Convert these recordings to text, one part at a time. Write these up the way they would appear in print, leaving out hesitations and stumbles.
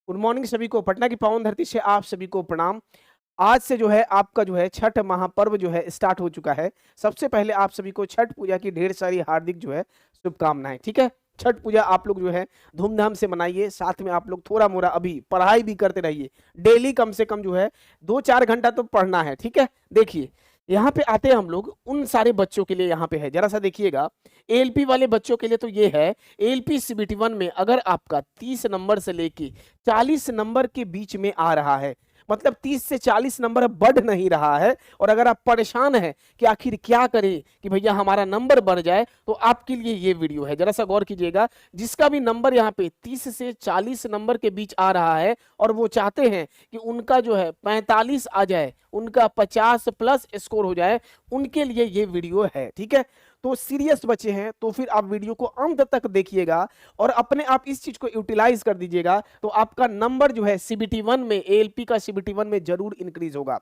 Good morning सभी को। पटना की पावन धरती से आप सभी को प्रणाम। आज से जो है आपका जो है छठ महापर्व जो है स्टार्ट हो चुका है। सबसे पहले आप सभी को छठ पूजा की ढेर सारी हार्दिक जो है शुभकामनाएं। ठीक है, छठ पूजा आप लोग जो है धूमधाम से मनाइए। साथ में आप लोग थोड़ा मोड़ा अभी पढ़ाई भी करते रहिए। डेली कम से कम जो है 2-4 घंटा तो पढ़ना है। ठीक है, देखिए यहाँ पे आते हैं हम लोग उन सारे बच्चों के लिए। यहाँ पे है, जरा सा देखिएगा। एएलपी वाले बच्चों के लिए तो ये है, एएलपी सीबीटी 1 में अगर आपका 30 नंबर से लेके 40 नंबर के बीच में आ रहा है, मतलब 30 से 40 नंबर बढ़ नहीं रहा है, और अगर आप परेशान हैं कि आखिर क्या करें कि भैया हमारा नंबर बढ़ जाए, तो आपके लिए ये वीडियो है। जरा सा गौर कीजिएगा। जिसका भी नंबर यहाँ पे 30 से 40 नंबर के बीच आ रहा है और वो चाहते हैं कि उनका जो है 45 आ जाए, उनका 50 प्लस स्कोर हो जाए, उनके लिए ये वीडियो है। ठीक है, तो सीरियस बच्चे हैं तो फिर आप वीडियो को अंत तक देखिएगा और अपने आप इस चीज को यूटिलाइज कर दीजिएगा, तो आपका नंबर जो है सीबीटी 1 में, एएलपी का सीबीटी 1 में जरूर इंक्रीज होगा।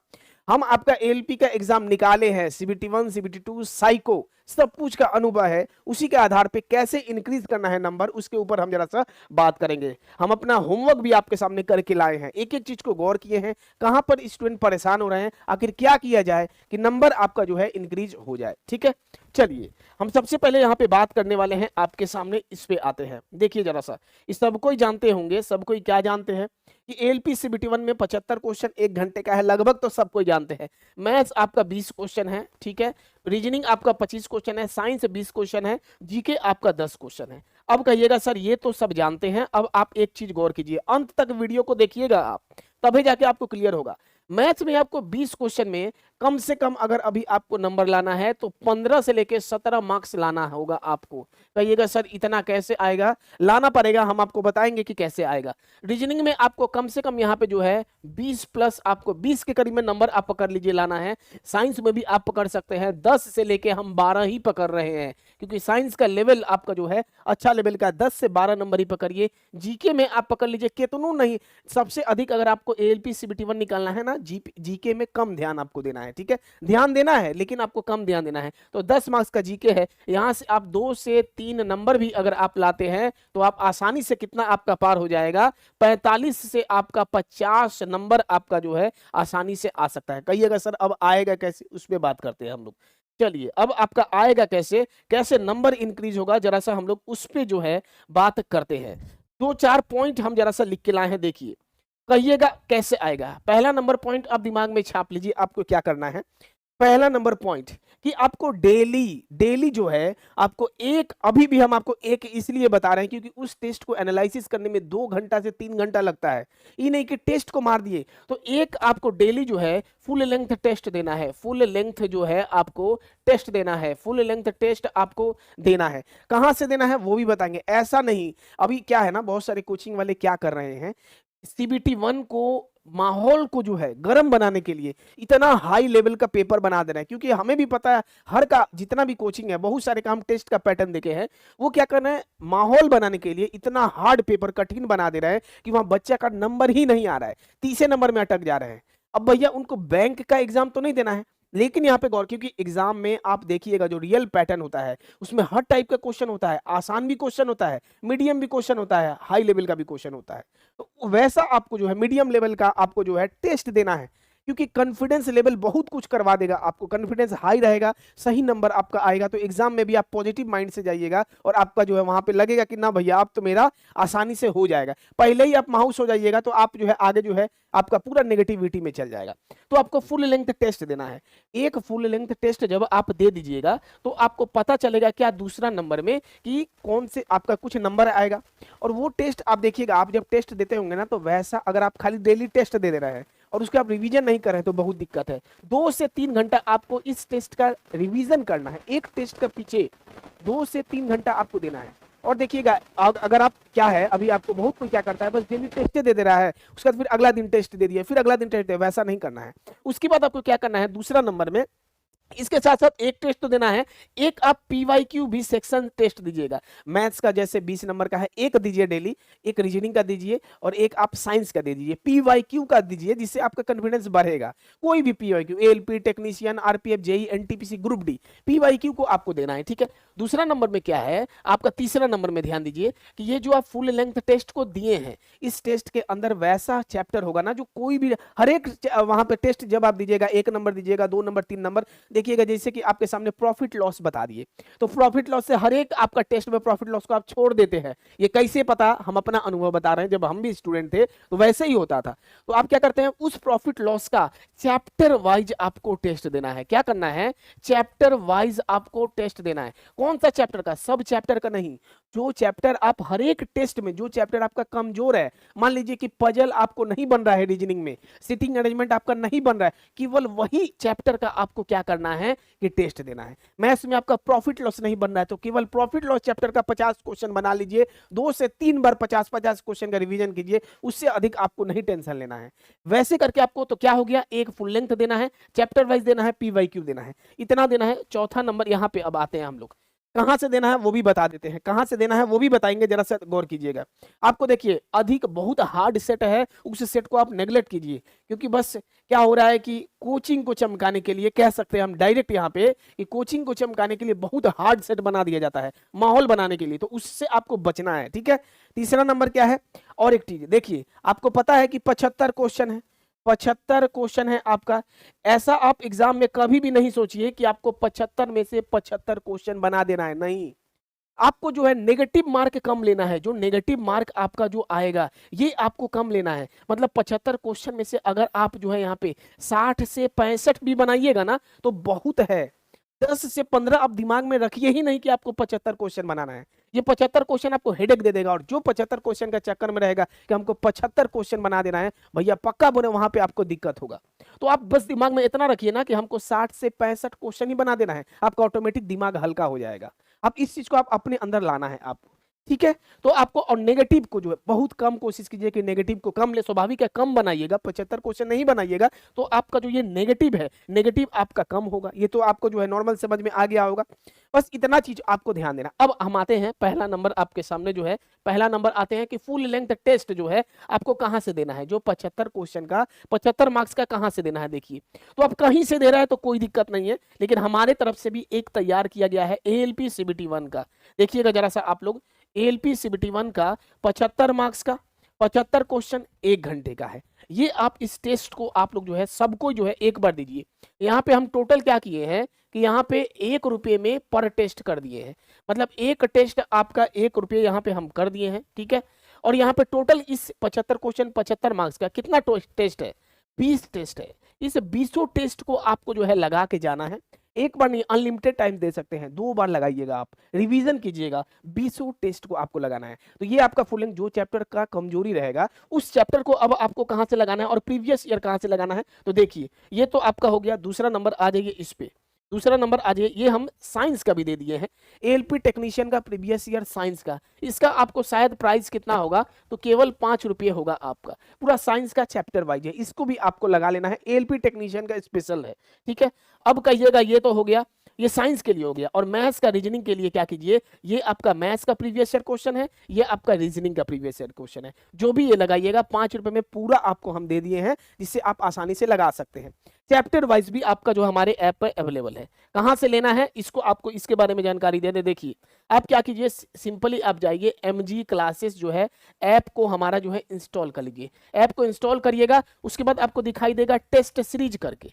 हम आपका एएलपी का एग्जाम निकाले हैं, सीबीटी 1 सीबीटी 2 साइको सब कुछ का अनुभव है। उसी के आधार पे कैसे इंक्रीज करना है नंबर, उसके ऊपर हम जरा सा बात करेंगे। हम अपना होमवर्क भी आपके सामने करके लाए हैं, एक एक चीज को गौर किए हैं, कहां पर स्टूडेंट परेशान हो रहे हैं, आखिर क्या किया जाए कि नंबर आपका जो है इंक्रीज हो जाए। ठीक है, चलिए हम सबसे पहले यहाँ पे बात करने वाले हैं आपके सामने। इस पे आते हैं, देखिए जरा सा। इस सब कोई जानते होंगे, सब कोई क्या जानते हैं कि एएलपी सीबीटी 1 में 75 क्वेश्चन 1 घंटे का है, लगभग तो सब कोई जानते हैं। मैथ्स आपका 20 क्वेश्चन है, ठीक है। रीजनिंग आपका 25 क्वेश्चन है, साइंस 20 क्वेश्चन है, जीके आपका 10 क्वेश्चन है। अब कहिएगा सर ये तो सब जानते हैं, अब आप एक चीज गौर कीजिए, अंत तक वीडियो को देखिएगा आप, तभी जाके आपको क्लियर होगा। मैथ्स में आपको 20 क्वेश्चन में कम से कम अगर अभी आपको नंबर लाना है तो 15 से लेके 17 मार्क्स लाना होगा आपको। कहिएगा सर इतना कैसे आएगा? लाना पड़ेगा, हम आपको बताएंगे कि कैसे आएगा। रीजनिंग में आपको कम से कम यहाँ पे जो है 20 प्लस, आपको 20 के करीब में नंबर आप पकड़ लीजिए लाना है। साइंस में भी आप पकड़ सकते हैं, 10 से लेके हम 12 ही पकड़ रहे हैं, क्योंकि साइंस का लेवल आपका जो है अच्छा लेवल का, 10 से 12 नंबर ही पकड़िए। जीके में आप पकड़ लीजिए, कितनों नहीं, सबसे अधिक अगर आपको एएलपी सीबीटी 1 निकालना है ना, जीके में कम ध्यान आपको देना है। ठीक है, ध्यान देना है लेकिन आपको कम ध्यान देना है। तो 10 मार्क्स का जीके है, यहां से आप 2 से 3 नंबर भी अगर आप लाते हैं तो आप आसानी से कितना आपका पार हो जाएगा, 45 से आपका 50 नंबर आपका जो है आसानी से आ सकता है। कहिएगा सर अब आएगा कैसे, उस पर बात करते हैं हम लोग। चलिए अब आपका आएगा कैसे, कैसे नंबर इंक्रीज होगा, जरा सा हम लोग उस पर जो है बात करते हैं। 2-4 पॉइंट हम जरा सा लिख के लाए हैं, देखिए कहिएगा कैसे आएगा। पहला नंबर पॉइंट आप दिमाग में छाप लीजिए, आपको क्या करना है। पहला नंबर पॉइंट कि आपको डेली जो है आपको एक, अभी भी हम आपको एक इसलिए बता रहे हैं क्योंकि उस टेस्ट को एनालिसिस करने में 2 घंटा से 3 घंटा लगता है। ये नहीं कि टेस्ट को मार दिए, तो एक आपको डेली जो है फुल लेंथ टेस्ट देना है। फुल लेंथ जो है आपको टेस्ट देना है, फुल लेंथ टेस्ट आपको देना है। कहां से देना है वो भी बताएंगे। ऐसा नहीं, अभी क्या है ना, बहुत सारे कोचिंग वाले क्या कर रहे हैं, सीबीटी 1 को माहौल को जो है गर्म बनाने के लिए इतना हाई लेवल का पेपर बना दे रहे हैं, क्योंकि हमें भी पता है हर का जितना भी कोचिंग है, बहुत सारे काम टेस्ट का पैटर्न देखे हैं, वो क्या कर रहे हैं, माहौल बनाने के लिए इतना हार्ड पेपर कठिन बना दे रहे हैं कि वहां बच्चा का नंबर ही नहीं आ रहा है, तीसरे नंबर में अटक जा रहे हैं। अब भैया उनको बैंक का एग्जाम तो नहीं देना है, लेकिन यहाँ पे गौर, क्योंकि एग्जाम में आप देखिएगा जो रियल पैटर्न होता है उसमें हर टाइप का क्वेश्चन होता है, आसान भी क्वेश्चन होता है, मीडियम भी क्वेश्चन होता है, हाई लेवल का भी क्वेश्चन होता है। तो वैसा आपको जो है मीडियम लेवल का आपको जो है टेस्ट देना है, क्योंकि कॉन्फिडेंस लेवल बहुत कुछ करवा देगा आपको। कॉन्फिडेंस हाई रहेगा, सही नंबर आपका आएगा, तो एग्जाम में भी आप पॉजिटिव माइंड से जाइएगा और आपका जो है वहां पे लगेगा कि ना भैया आप तो मेरा आसानी से हो जाएगा। पहले ही आप मायूस हो जाइएगा तो आप जो है आगे जो है आपका पूरा नेगेटिविटी में चल जाएगा। तो आपको फुल लेंथ टेस्ट देना है। एक फुल लेंथ टेस्ट जब आप दे दीजिएगा तो आपको पता चलेगा क्या दूसरा नंबर में कि कौन से आपका कुछ नंबर आएगा। और वो टेस्ट आप देखिएगा, आप जब टेस्ट देते होंगे ना, तो वैसा अगर आप खाली डेली टेस्ट दे रहे हैं और उसके आप रिवीजन नहीं कर रहे हैं तो बहुत दिक्कत है। 2 से 3 घंटा आपको इस टेस्ट का रिवीजन करना है। एक टेस्ट का पीछे 2 से 3 घंटा आपको देना है। और देखिएगा अगर आप क्या है, अभी आपको बहुत कोई क्या करता है, बस डेली टेस्ट दे रहा है, उसके बाद फिर अगला दिन टेस्ट दे दिया, फिर अगला दिन टेस्ट दे, वैसा नहीं करना है। उसके बाद आपको क्या करना है, दूसरा नंबर में इसके साथ साथ एक टेस्ट तो देना है, एक आप पीवाईक्यू भी सेक्शन टेस्ट दीजिएगा। मैथ्स का जैसे 20 नंबर का है, एक दीजिए डेली, एक रीजनिंग का दीजिए और एक आप साइंस का दे दीजिए। पीवाईक्यू का दीजिए जिससे आपका कॉन्फिडेंस बढ़ेगा। कोई भी PYQ, ALP, technician, RPF, JE, NTPC, group D, PYQ को आपको देना है, ठीक है। दूसरा नंबर में क्या है आपका, तीसरा नंबर में ध्यान दीजिए कि ये जो आप फुल लेंथ टेस्ट को दिए हैं, इस टेस्ट के अंदर वैसा चैप्टर होगा ना जो कोई भी, हर एक वहां पे टेस्ट जब आप दीजिएगा, 1 नंबर दीजिएगा, 2 नंबर, 3 नंबर, देखिएगा जैसे कि आपके सामने प्रॉफिट लॉस बता दिए, तो प्रॉफिट लॉस से हर एक आपका टेस्ट में प्रॉफिट लॉस को आप छोड़ देते हैं। ये कैसे पता, हम अपना अनुभव बता रहे हैं, जब हम भी स्टूडेंट थे तो वैसे ही होता था। तो आप क्या करते हैं, उस प्रॉफिट लॉस का चैप्टर वाइज आपको टेस्ट देना है। क्या करना है, चैप्टर वाइज आपको टेस्ट देना है। कौन सा चैप्टर का, सब चैप्टर का नहीं, जो चैप्टर आप हर एक टेस्ट में, जो चैप्टर आपका कमजोर है, मान लीजिए कि पजल आपको नहीं बन रहा है, रीजनिंग में सिटिंग अरेंजमेंट आपका नहीं बन रहा है, केवल वही चैप्टर का आपको क्या करना है कि टेस्ट देना है। मैथ्स में आपका प्रॉफिट लॉस नहीं बन रहा है तो केवल प्रॉफिट लॉस चैप्टर का 50 क्वेश्चन बना लीजिए, 2 से 3 बार 50-50 क्वेश्चन का रिवीजन कीजिए, उससे अधिक आपको नहीं टेंशन लेना है। वैसे करके आपको तो क्या हो गया, एक फुल लेंथ देना है, चैप्टर वाइज देना है, पीवाईक्यू देना है, इतना देना है। चौथा नंबर यहाँ पे अब आते हैं हम लोग, कहां से देना है वो भी बता देते हैं, कहां से देना है वो भी बताएंगे, जरा सा गौर कीजिएगा। आपको देखिए अधिक बहुत हार्ड सेट है, उस सेट को आप नेगलेक्ट कीजिए, क्योंकि बस क्या हो रहा है कि कोचिंग को चमकाने के लिए, कह सकते हैं हम डायरेक्ट यहाँ पे कि कोचिंग को चमकाने के लिए बहुत हार्ड सेट बना दिया जाता है, माहौल बनाने के लिए, तो उससे आपको बचना है, ठीक है। तीसरा नंबर क्या है, और एक चीज देखिए, आपको पता है कि 75 क्वेश्चन है, 75 क्वेश्चन है आपका। ऐसा आप एग्जाम में कभी भी नहीं सोचिए कि आपको 75 में से 75 क्वेश्चन बना देना है, नहीं। आपको जो है नेगेटिव मार्क कम लेना है, जो नेगेटिव मार्क आपका जो आएगा ये आपको कम लेना है। मतलब 75 क्वेश्चन में से अगर आप जो है यहाँ पे 60 से 65 भी बनाइएगा ना तो बहुत है। 10 से 15 आप दिमाग में रखिए ही नहीं कि आपको 75 क्वेश्चन बनाना है। ये 75 क्वेश्चन आपको हेडेक दे देगा, और जो 75 क्वेश्चन का चक्कर में रहेगा कि हमको 75 क्वेश्चन बना देना है, भैया पक्का बोले वहां पे आपको दिक्कत होगा। तो आप बस दिमाग में इतना रखिए ना कि हमको 60 से 65 क्वेश्चन ही बना देना है, आपका ऑटोमेटिक दिमाग हल्का हो जाएगा। अब इस चीज को आप अपने अंदर लाना है आपको, ठीक है। तो आपको, और नेगेटिव को जो है बहुत कम कोशिश कीजिए कि नेगेटिव को कम ले, स्वाभाविक है कम बनाइएगा, 75 क्वेश्चन नहीं बनाइएगा तो आपका जो ये नेगेटिव है, नेगेटिव आपका कम होगा। ये तो आपको जो है नॉर्मल समझ में आ गया होगा। बस इतना चीज आपको ध्यान देना। अब हम आते हैं पहला नंबर आपके सामने जो है, पहला नंबर आते हैं कि फुल लेंथ टेस्ट जो है आपको कहां से देना है, जो 75 क्वेश्चन का 75 मार्क्स का कहां से देना है। देखिए, तो आप कहीं से दे रहा है तो कोई दिक्कत नहीं है, लेकिन हमारे तरफ से भी एक तैयार किया गया है एएलपी सीबीटी 1 का। देखिएगा जरा सा आप लोग, एएलपी सीबीटी 1 का 75 मार्क्स का 75 क्वेश्चन 1 घंटे का है। ये आप इस टेस्ट को आप लोग जो है सबको जो है एक बार दीजिए। यहाँ पे हम टोटल क्या किए हैं कि यहाँ पे 1 रुपये में पर टेस्ट कर दिए हैं, मतलब एक टेस्ट आपका 1 रुपये यहाँ पे हम कर दिए हैं, ठीक है। और यहाँ पे टोटल इस 75 क्वेश्चन 75 मार्क्स का कितना टेस्ट है, 20 टेस्ट है। इस 20 टेस्ट को आपको जो है लगा के जाना है। एक बार नहीं, अनलिमिटेड टाइम दे सकते हैं, 2 बार लगाइएगा, आप रिवीजन कीजिएगा, 20 टेस्ट को आपको लगाना है। तो ये आपका फुल लेंथ जो चैप्टर का कमजोरी रहेगा उस चैप्टर को अब आपको कहां से लगाना है और प्रीवियस ईयर कहां से लगाना है। तो देखिए, ये तो आपका हो गया। दूसरा नंबर आ जाइए इस पे, दूसरा नंबर आ जाइए, ये हम साइंस का भी दे दिए हैं, एएलपी टेक्नीशियन का प्रीवियस ईयर साइंस का। इसका आपको शायद प्राइस कितना होगा, तो केवल 5 रुपये होगा आपका। पूरा साइंस का चैप्टर वाइज है, इसको भी आपको लगा लेना है, एएलपी टेक्नीशियन का स्पेशल है, ठीक है। अब कहिएगा ये तो हो गया, ये साइंस के लिए हो गया। और मैथ्स का रीजनिंग के लिए क्या कीजिए, ये आपका मैथ्स का प्रीवियस ईयर क्वेश्चन है, ये आपका रीजनिंग का प्रीवियस ईयर क्वेश्चन है। जो भी ये लगाइएगा 5 रुपए में पूरा आपको हम दे दिए हैं, जिससे आप आसानी से लगा सकते हैं। चैप्टर वाइज भी आपका जो हमारे ऐप पर अवेलेबल है। कहां से लेना है इसको आपको इसके बारे में जानकारी दे दे। देखिए, आप क्या कीजिए, सिंपली आप जाइए एमजी क्लासेस जो है ऐप को हमारा जो है इंस्टॉल कर लीजिए। ऐप को इंस्टॉल करिएगा, उसके बाद आपको दिखाई देगा टेस्ट सीरीज करके,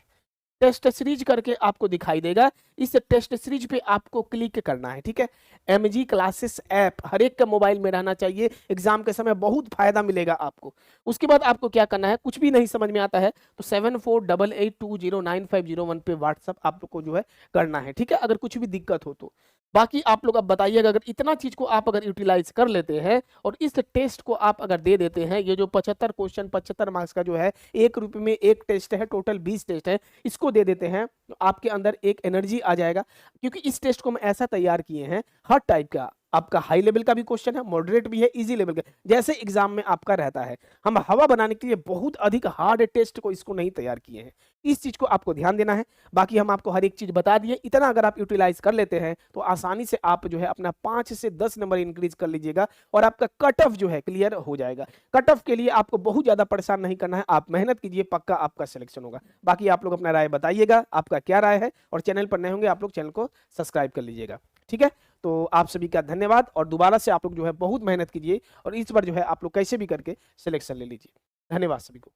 टेस्ट सीरीज करके आपको दिखाई देगा। इस टेस्ट सीरीज पे आपको क्लिक करना है, ठीक है। एमजी क्लासेस ऐप हर एक का मोबाइल में रहना चाहिए, एग्जाम के समय बहुत फायदा मिलेगा आपको। उसके बाद आपको क्या करना है, कुछ भी नहीं समझ में आता है तो 7488209501 पे व्हाट्सअप आपको जो है करना है, ठीक है, अगर कुछ भी दिक्कत हो तो। बाकी आप लोग अब बताइएगा, अगर इतना चीज को आप अगर यूटिलाइज कर लेते हैं और इस टेस्ट को आप अगर दे देते हैं, ये जो 75 क्वेश्चन 75 मार्क्स का जो है 1 रुपये में 1 टेस्ट है, टोटल 20 टेस्ट है, इसको दे देते हैं, तो आपके अंदर एक एनर्जी आ जाएगा। क्योंकि इस टेस्ट को हम ऐसा तैयार किए हैं, हर टाइप का आपका हाई लेवल का भी क्वेश्चन है, मॉडरेट भी है, इजी लेवल का, जैसे एग्जाम में आपका रहता है। हम हवा बनाने के लिए बहुत अधिक हार्ड टेस्ट को इसको नहीं तैयार किए हैं, इस चीज को आपको ध्यान देना है। बाकी हम आपको हर एक चीज बता दिए, इतना अगर आप यूटिलाइज कर लेते हैं तो आसानी से आप जो है अपना 5 से 10 नंबर इंक्रीज कर लीजिएगा और आपका कट ऑफ जो है क्लियर हो जाएगा। कट ऑफ के लिए आपको बहुत ज्यादा परेशान नहीं करना है, आप मेहनत कीजिए, पक्का आपका सिलेक्शन होगा। बाकी आप लोग अपना राय बताइएगा, आपका क्या राय है, और चैनल पर नए होंगे आप लोग चैनल को सब्सक्राइब कर लीजिएगा, ठीक है। तो आप सभी का धन्यवाद, और दोबारा से आप लोग जो है बहुत मेहनत कीजिए और इस बार जो है आप लोग कैसे भी करके सिलेक्शन ले लीजिए। धन्यवाद सभी को।